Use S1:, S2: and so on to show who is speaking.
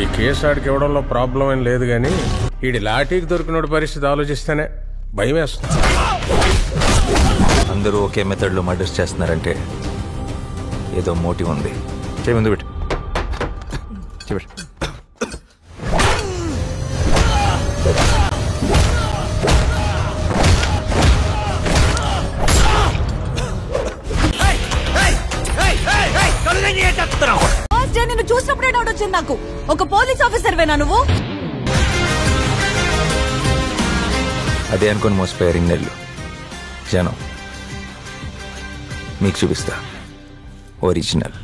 S1: ఈ కేసు ఆడికి ఇవ్వడంలో ప్రాబ్లం ఏం లేదు కానీ వీడి లాఠీకి దొరికినోడి పరిస్థితి ఆలోచిస్తేనే భయం వేస్తుంది.
S2: అందరూ ఒకే మెథడ్లో మర్డర్స్ చేస్తున్నారంటే ఏదో మోటివ్ ఉంది. చేయి ముందు పెట్టు.
S3: నిన్ను చూసినప్పుడే డౌట్ వచ్చింది నాకు. ఒక పోలీస్ ఆఫీసర్ వేనా నువ్వు?
S2: అదే అనుకుని మోసపోయారు ఇన్నెళ్ళు జనం. మీకు చూపిస్తా ఒరిజినల్.